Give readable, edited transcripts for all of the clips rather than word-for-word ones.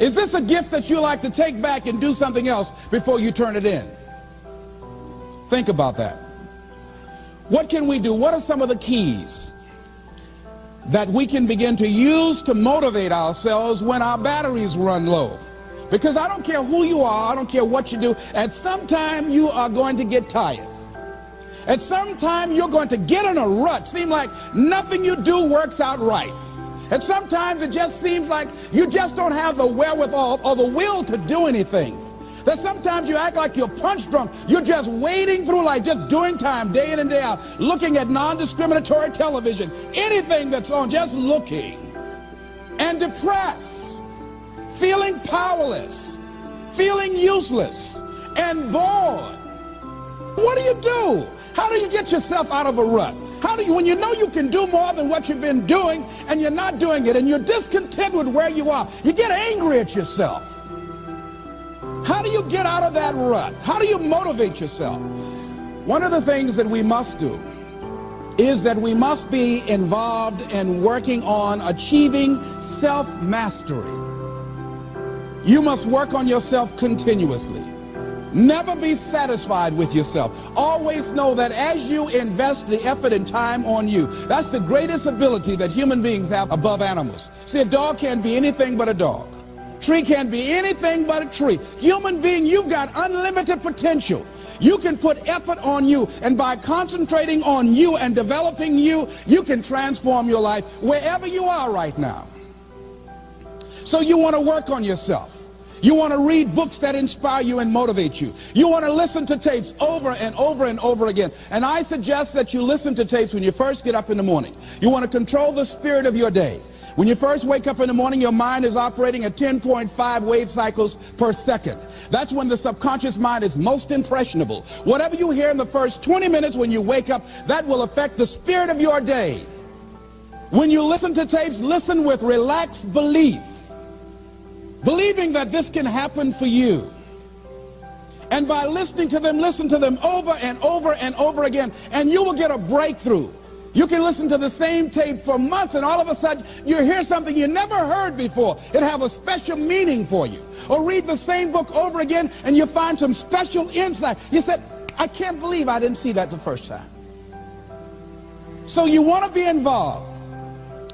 Is this a gift that you like to take back and do something else before you turn it in? Think about that. What can we do? What are some of the keys that we can begin to use to motivate ourselves when our batteries run low? Because I don't care who you are, I don't care what you do, at some time you are going to get tired. At some time you're going to get in a rut. Seem like nothing you do works out right. And sometimes it just seems like you just don't have the wherewithal or the will to do anything. That sometimes you act like you're punch drunk. You're just wading through life, just doing time day in and day out, looking at non-discriminatory television, anything that's on, just looking. And depressed, feeling powerless, feeling useless, and bored. What do? How do you get yourself out of a rut? How do you, when you know you can do more than what you've been doing and you're not doing it and you're discontent with where you are, you get angry at yourself. How do you get out of that rut? How do you motivate yourself? One of the things that we must do is that we must be involved in working on achieving self-mastery. You must work on yourself continuously. Never be satisfied with yourself. Always know that as you invest the effort and time on you, that's the greatest ability that human beings have above animals. See, a dog can't be anything but a dog. Tree can't be anything but a tree. Human being, you've got unlimited potential. You can put effort on you, and by concentrating on you and developing you, you can transform your life wherever you are right now. So you want to work on yourself. You want to read books that inspire you and motivate you. You want to listen to tapes over and over and over again. And I suggest that you listen to tapes when you first get up in the morning. You want to control the spirit of your day. When you first wake up in the morning, your mind is operating at 10.5 wave cycles per second. That's when the subconscious mind is most impressionable. Whatever you hear in the first 20 minutes when you wake up, that will affect the spirit of your day. When you listen to tapes, listen with relaxed belief. Believing that this can happen for you. And by listening to them, listen to them over and over and over again, and you will get a breakthrough. You can listen to the same tape for months, and all of a sudden you hear something you never heard before. It have a special meaning for you. Or read the same book over again, and you find some special insight. You said, I can't believe I didn't see that the first time. So you want to be involved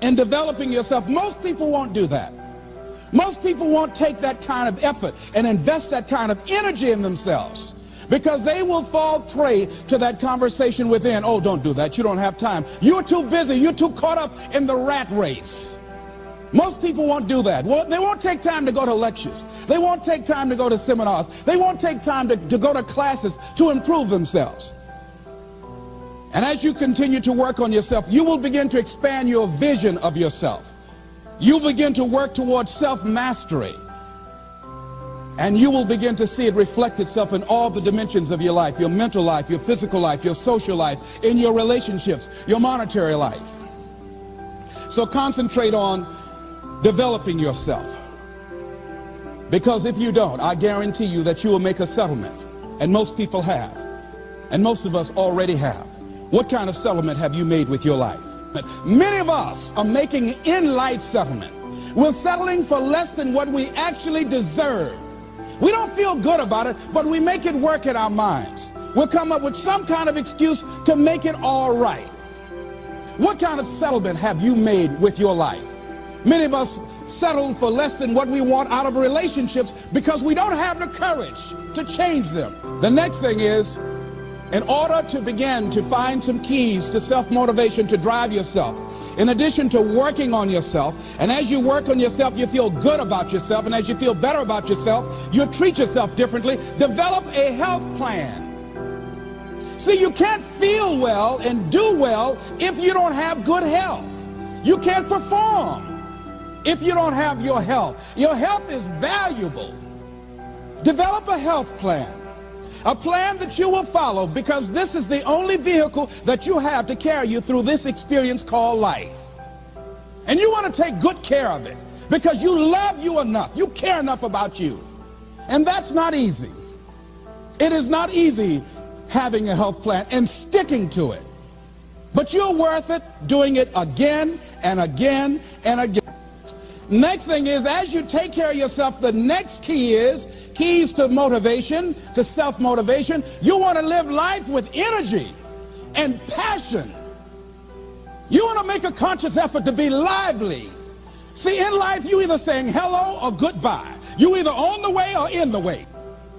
in developing yourself. Most people won't do that. Most people won't take that kind of effort and invest that kind of energy in themselves, because they will fall prey to that conversation within. Oh, don't do that. You don't have time. You're too busy. You're too caught up in the rat race. Most people won't do that. Well, they won't take time to go to lectures. They won't take time to go to seminars. They won't take time to go to classes to improve themselves. And as you continue to work on yourself, you will begin to expand your vision of yourself. You begin to work towards self-mastery, and you will begin to see it reflect itself in all the dimensions of your life, your mental life, your physical life, your social life, in your relationships, your monetary life. So concentrate on developing yourself, because if you don't, I guarantee you that you will make a settlement, and most people have, and most of us already have. What kind of settlement have you made with your life? Many of us are making in-life settlement. We're settling for less than what we actually deserve. We don't feel good about it, but we make it work in our minds. We'll come up with some kind of excuse to make it all right. What kind of settlement have you made with your life? Many of us settle for less than what we want out of relationships because we don't have the courage to change them. The next thing is, in order to begin to find some keys to self-motivation to drive yourself, in addition to working on yourself, and as you work on yourself, you feel good about yourself, and as you feel better about yourself, you treat yourself differently. Develop a health plan. See, you can't feel well and do well if you don't have good health. You can't perform if you don't have your health. Your health is valuable. Develop a health plan. A plan that you will follow, because this is the only vehicle that you have to carry you through this experience called life. And you want to take good care of it because you love you enough. You care enough about you. And that's not easy. It is not easy having a health plan and sticking to it. But you're worth it doing it again and again and again. Next thing is, as you take care of yourself, the next key is keys to motivation, to self-motivation. You want to live life with energy and passion. You want to make a conscious effort to be lively. See, in life, you either saying hello or goodbye. You either on the way or in the way.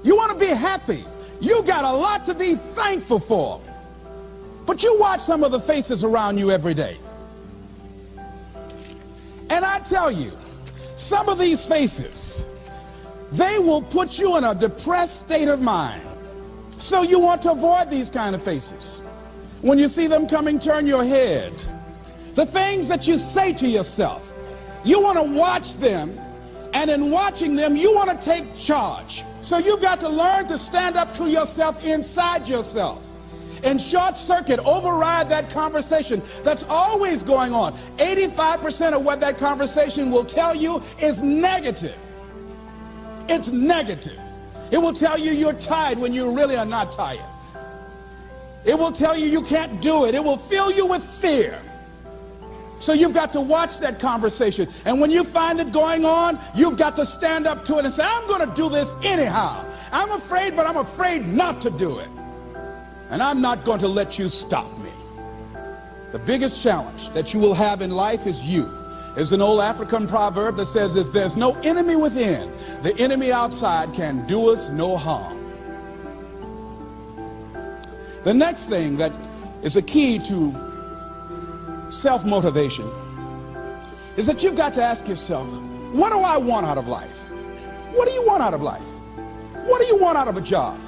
You want to be happy. You got a lot to be thankful for. But you watch some of the faces around you every day. And I tell you, some of these faces, they will put you in a depressed state of mind. So you want to avoid these kind of faces. When you see them coming, turn your head. The things that you say to yourself, you want to watch them, and in watching them, you want to take charge. So you've got to learn to stand up to yourself inside yourself and short circuit, override that conversation that's always going on. 85% of what that conversation will tell you is negative. It's negative. It will tell you you're tired when you really are not tired. It will tell you you can't do it. It will fill you with fear. So you've got to watch that conversation. And when you find it going on, you've got to stand up to it and say, I'm going to do this anyhow. I'm afraid, but I'm afraid not to do it. And I'm not going to let you stop me. The biggest challenge that you will have in life is you. There's an old African proverb that says, if there's no enemy within, the enemy outside can do us no harm. The next thing that is a key to self-motivation is that you've got to ask yourself, what do I want out of life? What do you want out of life? What do you want out of a job?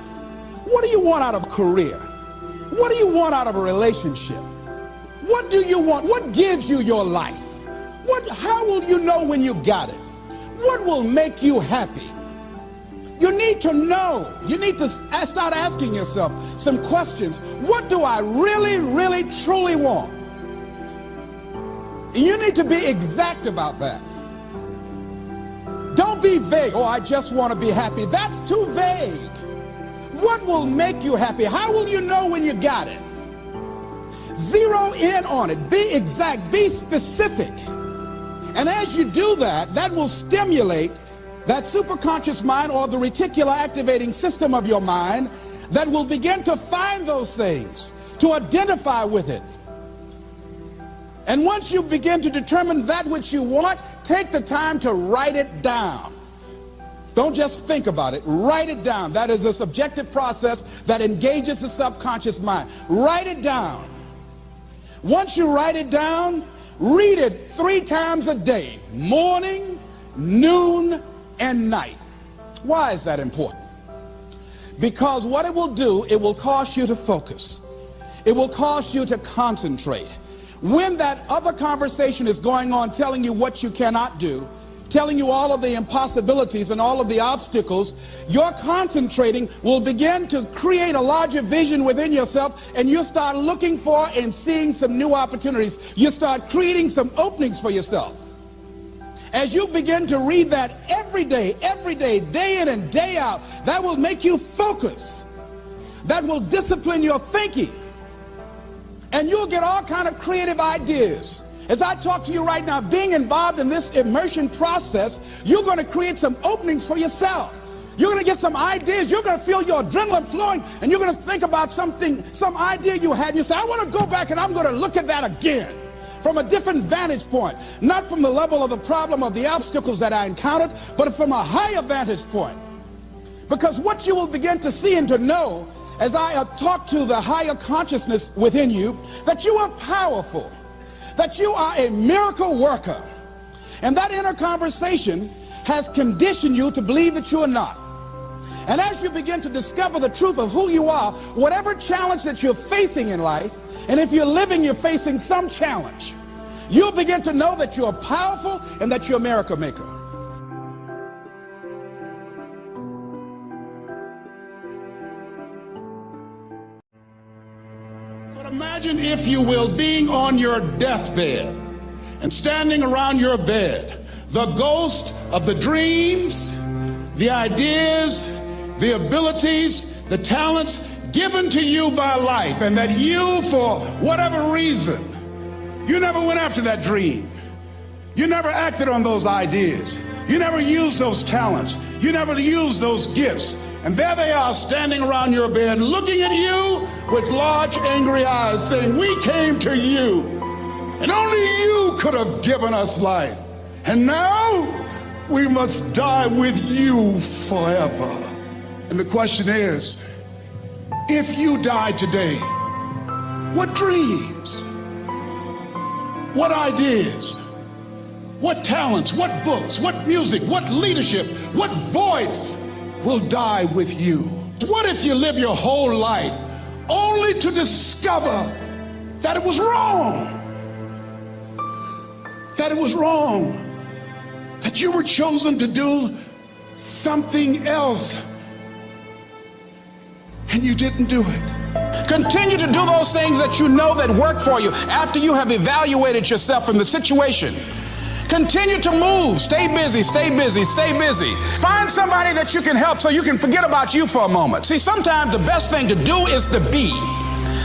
What do you want out of a career? What do you want out of a relationship? What do you want? What gives you your life? How will you know when you got it? What will make you happy? You need to know. You need to start asking yourself some questions. What do I really, really, truly want? You need to be exact about that. Don't be vague. Oh, I just want to be happy. That's too vague. What will make you happy? How will you know when you got it? Zero in on it. Be exact. Be specific. And as you do that, that will stimulate that superconscious mind, or the reticular activating system of your mind, that will begin to find those things, to identify with it. And once you begin to determine that which you want, take the time to write it down. Don't just think about it. Write it down. That is a subjective process that engages the subconscious mind. Write it down. Once you write it down, read it 3 times a day, morning, noon, and night. Why is that important? Because what it will do, it will cause you to focus. It will cause you to concentrate. When that other conversation is going on telling you what you cannot do, telling you all of the impossibilities and all of the obstacles, your concentrating will begin to create a larger vision within yourself, and you'll start looking for and seeing some new opportunities. You start creating some openings for yourself. As you begin to read that every day, day in and day out, that will make you focus. That will discipline your thinking. And you'll get all kind of creative ideas. As I talk to you right now, being involved in this immersion process, you're going to create some openings for yourself. You're going to get some ideas. You're going to feel your adrenaline flowing, and you're going to think about something, some idea you had. You say, I want to go back and I'm going to look at that again from a different vantage point, not from the level of the problem of the obstacles that I encountered, but from a higher vantage point. Because what you will begin to see and to know as I talk to the higher consciousness within you, that you are powerful, that you are a miracle worker. And that inner conversation has conditioned you to believe that you are not. And as you begin to discover the truth of who you are, whatever challenge that you're facing in life, and if you're living, you're facing some challenge, you'll begin to know that you're powerful and that you're a miracle maker. But imagine, if you will, being on your deathbed and standing around your bed, the ghost of the dreams, the ideas, the abilities, the talents given to you by life, and that you, for whatever reason, you never went after that dream. You never acted on those ideas. You never used those talents. You never used those gifts. And there they are standing around your bed looking at you with large angry eyes saying, we came to you and only you could have given us life. And now we must die with you forever. And the question is, if you die today, what dreams, what ideas, what talents, what books, what music, what leadership, what voice will die with you? What if you live your whole life only to discover that it was wrong? That it was wrong. That you were chosen to do something else and you didn't do it. Continue to do those things that you know that work for you after you have evaluated yourself in the situation. Continue to move. Stay busy, stay busy, stay busy. Find somebody that you can help so you can forget about you for a moment. See, sometimes the best thing to do is to be.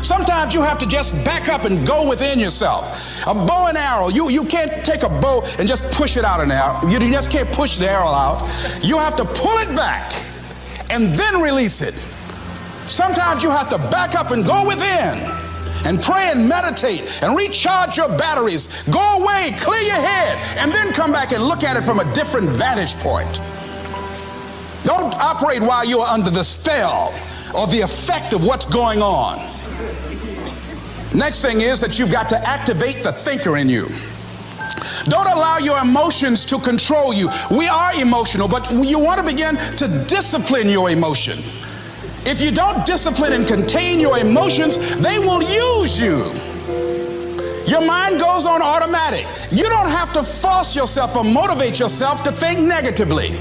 Sometimes you have to just back up and go within yourself. A bow and arrow, you can't take a bow and just push it out an arrow. You just can't push the arrow out. You have to pull it back and then release it. Sometimes you have to back up and go within and pray and meditate and recharge your batteries. Go away, clear your head, and then come back and look at it from a different vantage point. Don't operate while you're under the spell or the effect of what's going on. Next thing is that you've got to activate the thinker in you. Don't allow your emotions to control you. We are emotional, but you want to begin to discipline your emotion. If you don't discipline and contain your emotions, they will use you. Your mind goes on automatic. You don't have to force yourself or motivate yourself to think negatively,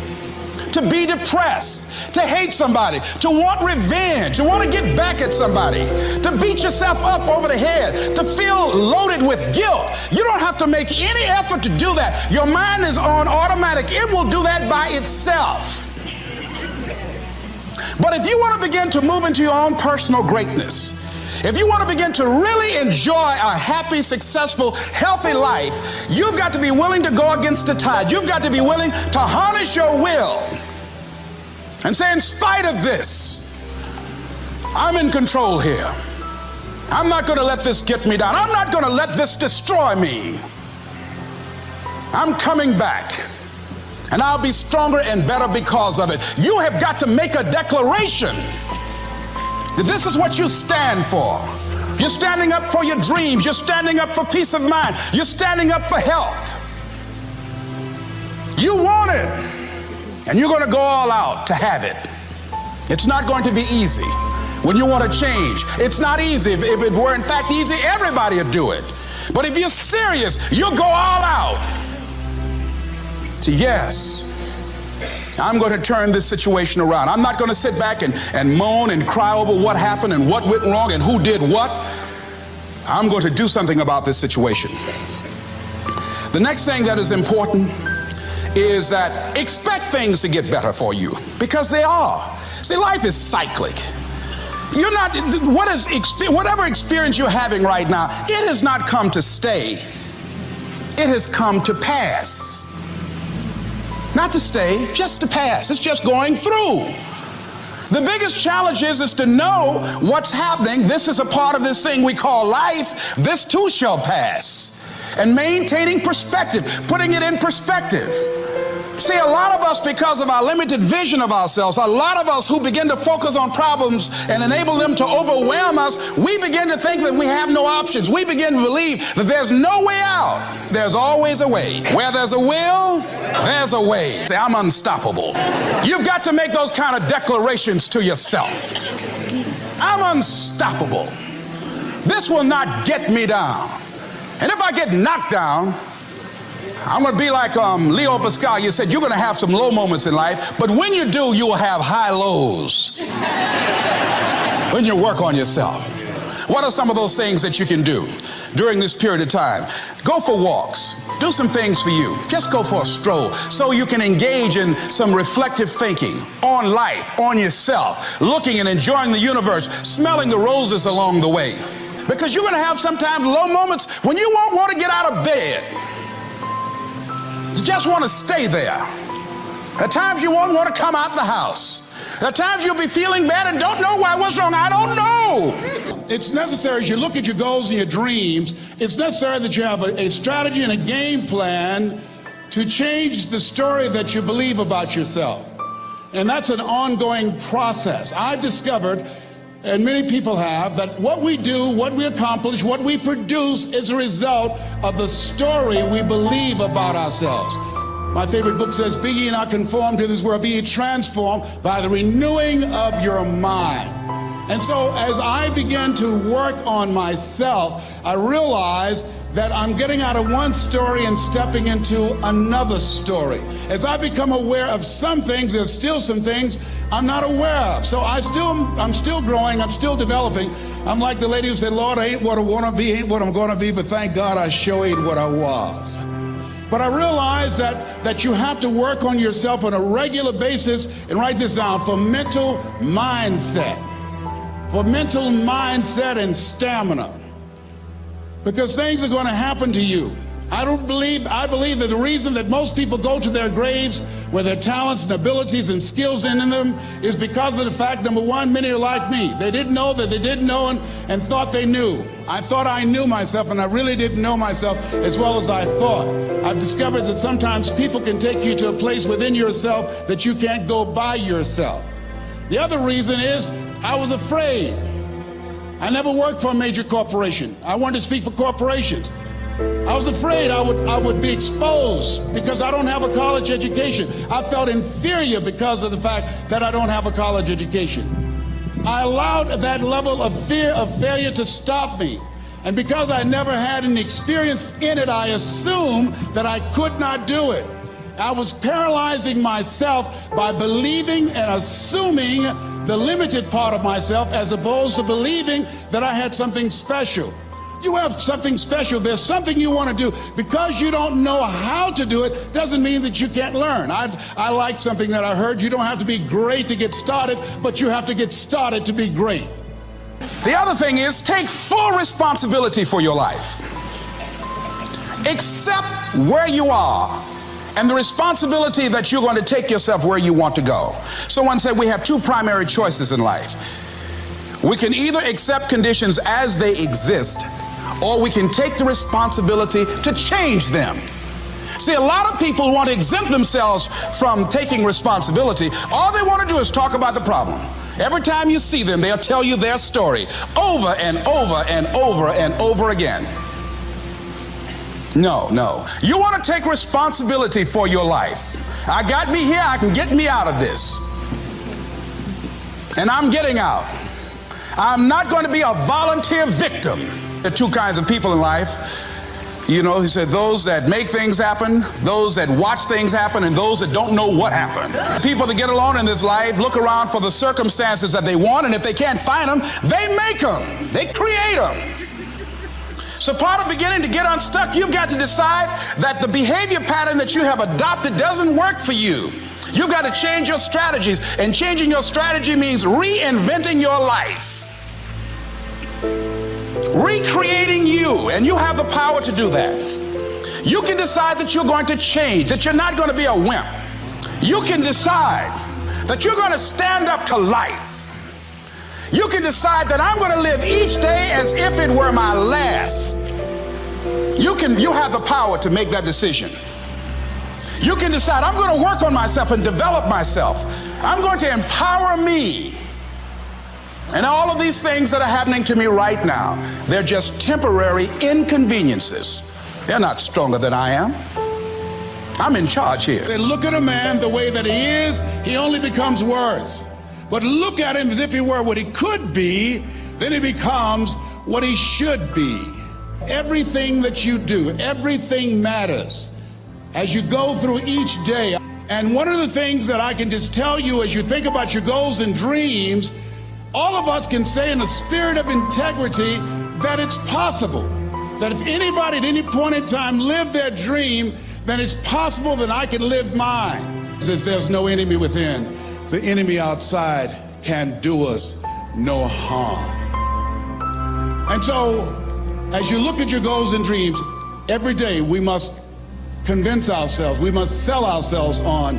to be depressed, to hate somebody, to want revenge, to want to get back at somebody, to beat yourself up over the head, to feel loaded with guilt. You don't have to make any effort to do that. Your mind is on automatic. It will do that by itself. But if you want to begin to move into your own personal greatness, if you want to begin to really enjoy a happy, successful, healthy life, you've got to be willing to go against the tide. You've got to be willing to harness your will and say, in spite of this, I'm in control here. I'm not going to let this get me down. I'm not going to let this destroy me. I'm coming back. And I'll be stronger and better because of it. You have got to make a declaration that this is what you stand for. You're standing up for your dreams. You're standing up for peace of mind. You're standing up for health. You want it, and you're going to go all out to have it. It's not going to be easy. When you want to change, it's not easy. If it were in fact easy, everybody would do it. But if you're serious, you'll go all out. So yes, I'm going to turn this situation around. I'm not going to sit back and moan and cry over what happened and what went wrong and who did what. I'm going to do something about this situation. The next thing that is important is that expect things to get better for you, because they are. See, life is cyclic. You're not, whatever experience you're having right now, it has not come to stay. It has come to pass. Not to stay, just to pass. It's just going through. The biggest challenge is to know what's happening. This is a part of this thing we call life. This too shall pass. And maintaining perspective, putting it in perspective. See, a lot of us, because of our limited vision of ourselves, a lot of us who begin to focus on problems and enable them to overwhelm us, we begin to think that we have no options. We begin to believe that there's no way out. There's always a way. Where there's a will, there's a way. I'm unstoppable. You've got to make those kind of declarations to yourself. I'm unstoppable. This will not get me down. And if I get knocked down, I'm going to be like Leo Pascal. You said you're going to have some low moments in life, but when you do, you will have high lows when you work on yourself. What are some of those things that you can do during this period of time? Go for walks. Do some things for you. Just go for a stroll so you can engage in some reflective thinking on life, on yourself, looking and enjoying the universe, smelling the roses along the way. Because you're going to have sometimes low moments when you won't want to get out of bed. you just want to stay there. At times you won't want to come out the house. At times you'll be feeling bad and don't know why. What's wrong? I don't know. It's necessary as you look at your goals and your dreams, it's necessary that you have a strategy and a game plan to change the story that you believe about yourself. And that's an ongoing process. I've discovered, and many people have, that what we do, what we accomplish, what we produce is a result of the story we believe about ourselves. My favorite book says, be ye not conformed to this world, be ye transformed by the renewing of your mind. And so as I began to work on myself, I realized that I'm getting out of one story and stepping into another story. As I become aware of some things, there's still some things I'm not aware of. So I'm still growing, I'm still developing. I'm like the lady who said, Lord, I ain't what I want to be, ain't what I'm going to be, but thank God I sure ain't what I was. But I realized that you have to work on yourself on a regular basis, and write this down, for mental mindset. For mental mindset and stamina. Because things are going to happen to you. I believe that the reason that most people go to their graves with their talents and abilities and skills in them is because of the fact, number one, many are like me. They didn't know that they didn't know and thought they knew. I thought I knew myself, and I really didn't know myself as well as I thought. I've discovered that sometimes people can take you to a place within yourself that you can't go by yourself. The other reason is I was afraid. I never worked for a major corporation. I wanted to speak for corporations. I was afraid I would be exposed because I don't have a college education. I felt inferior because of the fact that I don't have a college education. I allowed that level of fear of failure to stop me. And because I never had any experience in it, I assumed that I could not do it. I was paralyzing myself by believing and assuming the limited part of myself as opposed to believing that I had something special. You have something special. There's something you want to do. Because you don't know how to do it doesn't mean that you can't learn. I like something that I heard. You don't have to be great to get started, but you have to get started to be great. The other thing is, take full responsibility for your life. Accept where you are and the responsibility that you're going to take yourself where you want to go. Someone said we have two primary choices in life. We can either accept conditions as they exist, or we can take the responsibility to change them. See, a lot of people want to exempt themselves from taking responsibility. All they want to do is talk about the problem. Every time you see them, they'll tell you their story over and over and over and over again. No. You want to take responsibility for your life. I got me here, I can get me out of this. And I'm getting out. I'm not going to be a volunteer victim. There are two kinds of people in life. You know, he said, those that make things happen, those that watch things happen, and those that don't know what happened. People that get along in this life look around for the circumstances that they want, and if they can't find them, they make them. They create them. So part of beginning to get unstuck, you've got to decide that the behavior pattern that you have adopted doesn't work for you. You've got to change your strategies, and changing your strategy means reinventing your life. Recreating you, and you have the power to do that. You can decide that you're going to change, that you're not going to be a wimp. You can decide that you're going to stand up to life. You can decide that I'm going to live each day as if it were my last. You have the power to make that decision. You can decide I'm going to work on myself and develop myself. I'm going to empower me. And all of these things that are happening to me right now, they're just temporary inconveniences. They're not stronger than I am. I'm in charge here. They look at a man the way that he is, he only becomes worse. But look at him as if he were what he could be, then he becomes what he should be. Everything that you do, everything matters as you go through each day. And one of the things that I can just tell you as you think about your goals and dreams, all of us can say in a spirit of integrity that it's possible. That if anybody at any point in time lived their dream, then it's possible that I can live mine. If there's no enemy within, the enemy outside can do us no harm. And so, as you look at your goals and dreams, every day we must convince ourselves, we must sell ourselves on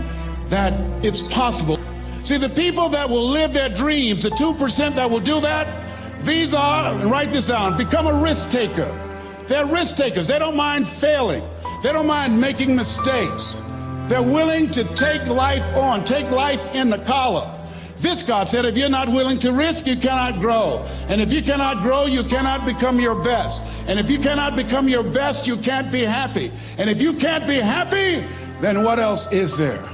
that it's possible. See, the people that will live their dreams, the 2% that will do that, these are, and write this down, become a risk taker. They're risk takers. They don't mind failing. They don't mind making mistakes. They're willing to take life on, take life in the collar. This, God said, if you're not willing to risk, you cannot grow. And if you cannot grow, you cannot become your best. And if you cannot become your best, you can't be happy. And if you can't be happy, then what else is there?